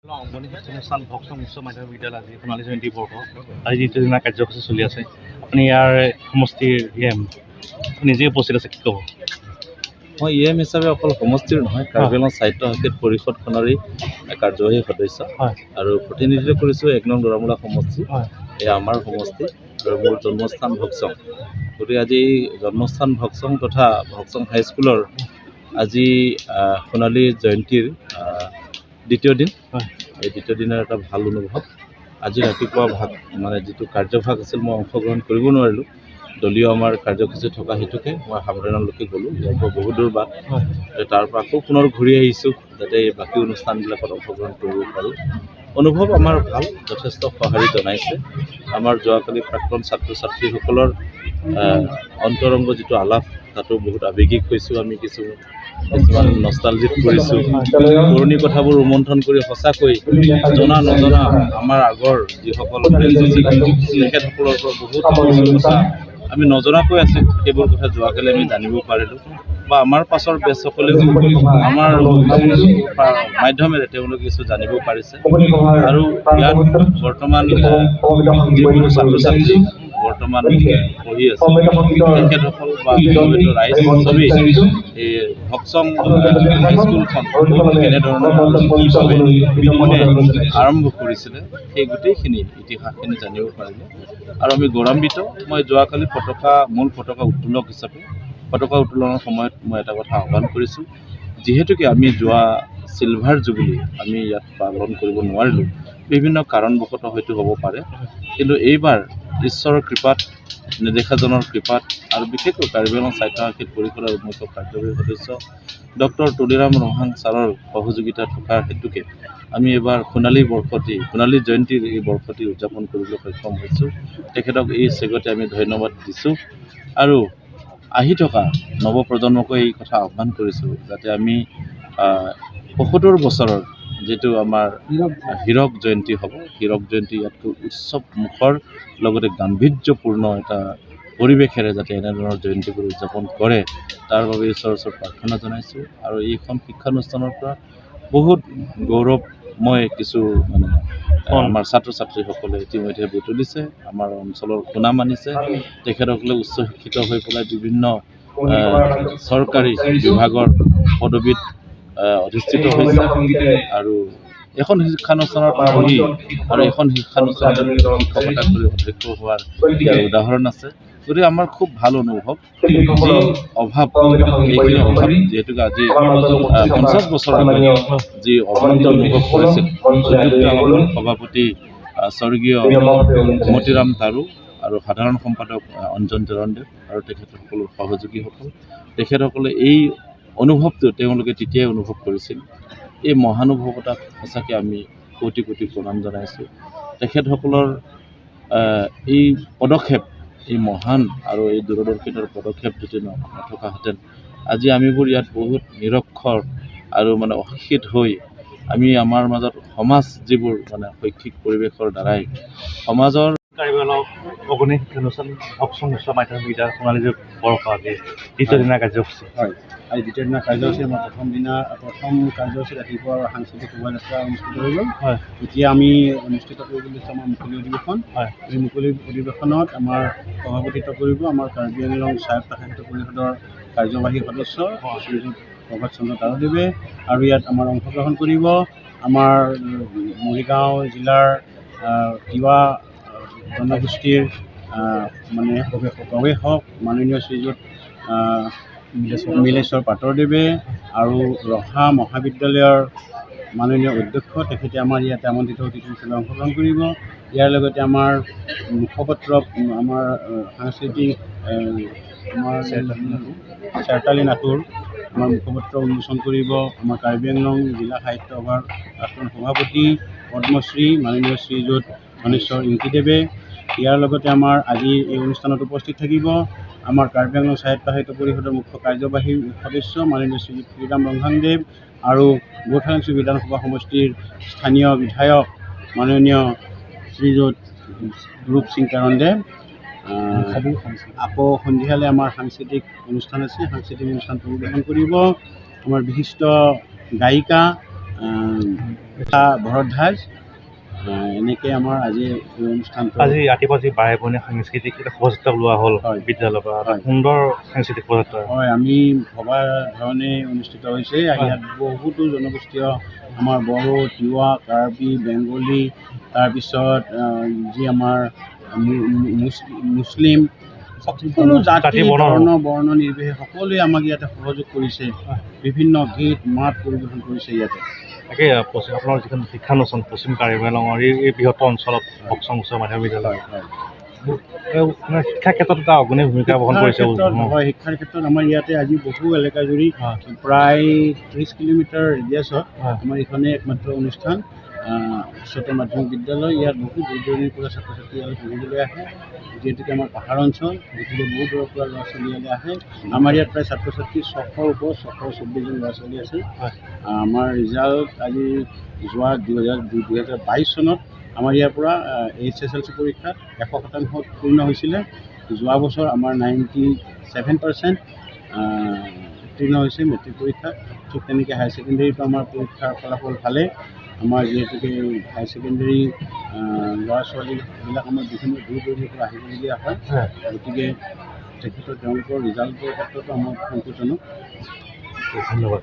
অংগনী শিক্ষানুষ্ঠান ভক্সং উচ্চ মাধ্যমিক বিদ্যালয় আজি সোণালী জয়ন্তী বৰ্ষ আজি দ্বিতীয়দিনীয়া কাৰ্যসূচী চলি আছে। আপুনি ইয়াৰ সমষ্টিৰ নিজে উপস্থিত আছে, কি ক'ব? মই হিচাপে অকল সমষ্টিৰ নহয়, কাৰ্বি আংলং সাহিত্য সংগীত পৰিষদখনৰে কাৰ্যবাহী সদস্য আৰু প্ৰতিনিধিত্ব কৰিছোঁ ১ নং দৰামূলা সমষ্টি। এয়া আমাৰ সমষ্টি আৰু মোৰ জন্মস্থান ভক্সং। গতিকে আজি জন্মস্থান ভক্সং তথা ভক্সং হাইস্কুলৰ আজি সোণালী জয়ন্তীৰ দ্বিতীয় দিন। এই দ্বিতীয় দিনৰ এটা ভাল অনুভৱ। আজি ৰাতিপুৱা যিটো কাৰ্যভাগ আছিল মই অংশগ্ৰহণ কৰিব নোৱাৰিলোঁ। দলীয় আমাৰ কাৰ্যসূচী থকা হেতুকে মই সাৱধানলৈকে গ'লোঁ। ইয়াৰ পৰা বহু দূৰ বাট, তাৰ পৰা আকৌ পুনৰ ঘূৰি আহিছোঁ যাতে বাকী অনুষ্ঠানবিলাকত অংশগ্ৰহণ কৰিব পাৰোঁ। অনুভৱ আমাৰ ভাল, যথেষ্ট সঁহাৰি জনাইছে। আমাৰ যোৱাকালি প্ৰাক্তন ছাত্ৰ ছাত্ৰীসকলৰ অন্তৰংগ যিটো আলাপ, তাতো বহুত আৱেগিক হৈছোঁ। আমি কিছুমান নষ্টালজিক কৰিছোঁ, পুৰণি কথাবোৰ ৰোমন্থন কৰি সঁচাকৈ জনা নজনা আমাৰ আগৰ যিসকল তেখেতসকলৰ পৰা বহুত কথা আমি নজনাকৈ আছোঁ। সেইবোৰ কথা যোৱাকালি আমি জানিব পাৰিলোঁ বা আমাৰ পাছৰ বেছসকলেও আমাৰ মাধ্যমেৰে তেওঁলোকে কিছু জানিব পাৰিছে। আৰু ইয়াত বৰ্তমান যিকোনো ছাত্ৰ ছাত্ৰী বৰ্তমান পঢ়ি আছে তেখেতসকল বা ৰাইজ চবেই এই ভক্সং হাইস্কুলখন কেনেধৰণৰ কিভাৱে আৰম্ভ কৰিছিলে সেই গোটেইখিনি ইতিহাসখিনি জানিব পাৰিলে আৰু আমি গৌৰৱান্বিত। মই যোৱাকালি মূল পতাকা উত্তোলক হিচাপে পতাকা উত্তোলনৰ সময়ত মই এটা কথা আহ্বান কৰিছোঁ, যিহেতুকে আমি যোৱা চিলভাৰ জুবিলি আমি ইয়াত পালন কৰিব নোৱাৰিলোঁ, বিভিন্ন কাৰণবশতঃ হয়তো হ'ব পাৰে, কিন্তু এইবাৰ ঈশ্বৰৰ কৃপাত, নেদেখাজনৰ কৃপাত আৰু বিশেষকৈ কাৰ্বি আংলং সাহিত্য সংগীত পৰিষদৰ মুখ্য কাৰ্যবাহী সদস্য ডক্টৰ তুলিৰাম ৰমহাং ছাৰৰ সহযোগিতা থকাৰ হেতুকে আমি এইবাৰ সোণালী জয়ন্তীৰ এই বৰ্ষটি উদযাপন কৰিবলৈ সক্ষম হৈছোঁ। তেখেতক এই চেগতে আমি ধন্যবাদ দিছোঁ আৰু আহি থকা নৱপ্ৰজন্মকো এই কথা আহ্বান কৰিছোঁ যাতে আমি ৭৫ বছৰৰ যিটো আমাৰ হীৰক জয়ন্তী হ'ব, হীৰক জয়ন্তী ইয়াতকৈ উৎসৱ মুখৰ লগতে গাম্ভীৰ্যপূৰ্ণ এটা পৰিৱেশেৰে যাতে এনেধৰণৰ জয়ন্তীবোৰ উদযাপন কৰে, তাৰ বাবে ঈশ্বৰৰ ওচৰত প্ৰাৰ্থনা জনাইছোঁ। আৰু এইখন শিক্ষানুষ্ঠানৰ পৰা বহুত গৌৰৱময় কিছু আমাৰ ছাত্ৰ ছাত্ৰীসকলে ইতিমধ্যে বুটলিছে, আমাৰ অঞ্চলৰ সুনাম আনিছে। তেখেতসকলে উচ্চ শিক্ষিত হৈ পেলাই বিভিন্ন চৰকাৰী বিভাগৰ পদবীত অধিষ্ঠিত হৈছে আৰু এখন শিক্ষানুষ্ঠানৰ পঢ়ি আৰু এখন শিক্ষানুষ্ঠানত শিক্ষকতা কৰি অধ্যক্ষ হোৱাৰ উদাহৰণ আছে। গতিকে আমাৰ খুব ভাল অনুভৱ। যি অভাৱ, এইখিনি অভাৱ যিহেতুকে আজি ৫০ বছৰ আগত যি অভাৱটো অনুভৱ কৰিছিল সভাপতি স্বৰ্গীয় মতিৰাম তাৰু আৰু সাধাৰণ সম্পাদক অঞ্জন চৰণদেৱ আৰু তেখেতসকলৰ সহযোগীসকল, তেখেতসকলে এই অনুভৱটো তেওঁলোকে তেতিয়াই অনুভৱ কৰিছিল। এই মহানুভৱতাক সঁচাকৈ আমি কোটি কোটি প্ৰণাম জনাইছোঁ। তেখেতসকলৰ এই পদক্ষেপ, এই মহান আৰু এই দূৰদৰ্শিতাৰ পদক্ষেপ যদি নথকাহেঁতেন আজি আমিবোৰ ইয়াত বহুত নিৰক্ষৰ আৰু অশিক্ষিত হৈ আমি আমাৰ মাজত সমাজ যিবোৰ শৈক্ষিক পৰিৱেশৰ দ্বাৰাই সমাজৰ কাৰ্বি আংলং অংগনী শিক্ষানুষ্ঠান ভক্সং উচ্চ মাধ্যমিক বিদ্যালয় সোণালী বৰ্ষ আজি দ্বিতীয়দিনীয়া কাৰ্যসূচী। হয়, আজি দ্বিতীয়দিনীয়া কাৰ্যসূচী আমাৰ প্ৰথম কাৰ্যসূচী ৰাতিপুৱা সাংস্কৃতিক শোভাযাত্ৰা অনুষ্ঠিত হৈ গ'ল। এতিয়া আমি অনুষ্ঠিত কৰিবলৈ আমাৰ মুকলি অধিৱেশন। এই মুকলি অধিৱেশনত আমাৰ সভাপতিত্ব কৰিব আমাৰ কাৰ্বি আংলং স্বায়ত্ত সাহিত্য পৰিষদৰ কাৰ্যবাহী সদস্য শ্ৰীযুত প্ৰভাত চন্দ্ৰ তাৰুদেৱে আৰু ইয়াত আমাৰ অংশগ্ৰহণ কৰিব আমাৰ মৰিগাঁও জিলাৰ তিৱা জনগোষ্ঠীৰ গৱেষক মাননীয় শ্ৰীযুত মিলেশ্বৰ পাটৰদেৱে আৰু ৰহা মহাবিদ্যালয়ৰ মাননীয় অধ্যক্ষ, তেখেতে আমাৰ ইয়াতে আমন্ত্ৰিত অতিথি হিচাপে অংশগ্ৰহণ কৰিব। ইয়াৰ লগতে আমাৰ মুখপত্ৰ আমাৰ সাংস্কৃতিক আমাৰ চেৰতালী নাটুৰ আমাৰ মুখপত্ৰ উন্মোচন কৰিব আমাৰ কাৰ্বি আংলং জিলা সাহিত্য সভাৰ প্ৰাক্তন সভাপতি পদ্মশ্ৰী মাননীয় শ্ৰীযুত ধনেশ্বৰ ইংতিদেৱে। ইয়াৰ লগতে আমাৰ আজি এই অনুষ্ঠানত উপস্থিত থাকিব আমাৰ কাৰ্বি আংলং সাহিত্য পৰিষদৰ মুখ্য কাৰ্যবাহী সদস্য মাননীয় শ্ৰীযুত তুলিৰাম ৰমহাংদেৱ আৰু বুটহাংছু বিধানসভা সমষ্টিৰ স্থানীয় বিধায়ক মাননীয় শ্ৰীযুত ৰূপ সিং কাৰণদেৱ। আকৌ সন্ধিয়ালৈ আমাৰ সাংস্কৃতিক অনুষ্ঠান আছে, সাংস্কৃতিক অনুষ্ঠান পৰিৱেশন কৰিব আমাৰ বিশিষ্ট গায়িকা ভৰদ্বাজ এনেকৈ আমাৰ আজি এই অনুষ্ঠানটো আজি ৰাতিপুৱা যি বাৰে ভনীয়া সাংস্কৃতিক এটা শোভাযাত্ৰা ওলোৱা হ'ল হয়। বিদ্যালয়ৰ পৰা এটা হয়। সুন্দৰ সাংস্কৃতিক শোভাযাত্ৰা। হয়, আমি ভবা ধৰণে অনুষ্ঠিত হৈছে। ইয়াত বহুতো জনগোষ্ঠীয় আমাৰ বড়ো, তিৱা, কাৰ্বি, বেংগলী, তাৰপিছত যি আমাৰ মুছলিম, সকলো জাতি বৰ্ণ নিৰ্বিশেষে সকলোৱে আমাক ইয়াতে সহযোগ কৰিছে। বিভিন্ন গীত মাত পৰিৱেশন কৰিছে ইয়াতে। তাকে আপোনাৰ যিখন শিক্ষানুষ্ঠান পশ্চিম কাৰ্বি আংলঙৰ এই বৃহত্তৰ অঞ্চলত বক্সং উচ্চ মাধ্যমিক বিদ্যালয় মানে শিক্ষাৰ ক্ষেত্ৰত এটা অগ্ৰণী ভূমিকা বহন কৰিছে। হয়, শিক্ষাৰ ক্ষেত্ৰত আমাৰ ইয়াতে আজি বহু এলেকা জুৰি প্ৰায় 30 কিলোমিটাৰ ৰেডিয়াছত আমাৰ এইখনে একমাত্ৰ অনুষ্ঠান উচ্চতৰ মাধ্যমিক বিদ্যালয়। ইয়াত বহু দূৰ দূৰণিৰ পৰা ছাত্ৰ ছাত্ৰী ইয়ালৈ পঢ়িবলৈ আহে। যিহেতুকে আমাৰ পাহাৰ অঞ্চল, গতিকে বহু দূৰৰ পৰা ল'ৰা ছোৱালী ইয়ালৈ আহে। আমাৰ ইয়াত প্ৰায় ছাত্ৰ ছাত্ৰী 600ৰ ওপৰত 624জন ল'ৰা ছোৱালী আছে। আমাৰ ৰিজাল্ট আজি যোৱা 2022 চনত আমাৰ ইয়াৰ পৰা HSLC পৰীক্ষাত 100% উত্তীৰ্ণ হৈছিলে। যোৱা বছৰ আমাৰ 97% উত্তীৰ্ণ হৈছে মেট্ৰিক পৰীক্ষাত। ঠিক তেনেকৈ হায়াৰ ছেকেণ্ডেৰীটো আমাৰ পৰীক্ষাৰ ফলাফল ভালে। আমাৰ যিহেতুকে হায়াৰ ছেকেণ্ডেৰী ল'ৰা ছোৱালীবিলাক আমাৰ বিভিন্ন দূৰ দূৰণিৰ পৰা আহিবলগীয়া হয়। গতিকে তেখেতৰ তেওঁলোকৰ ৰিজাল্টৰ ক্ষেত্ৰতো আমাৰ সন্তোষজনক। ধন্যবাদ।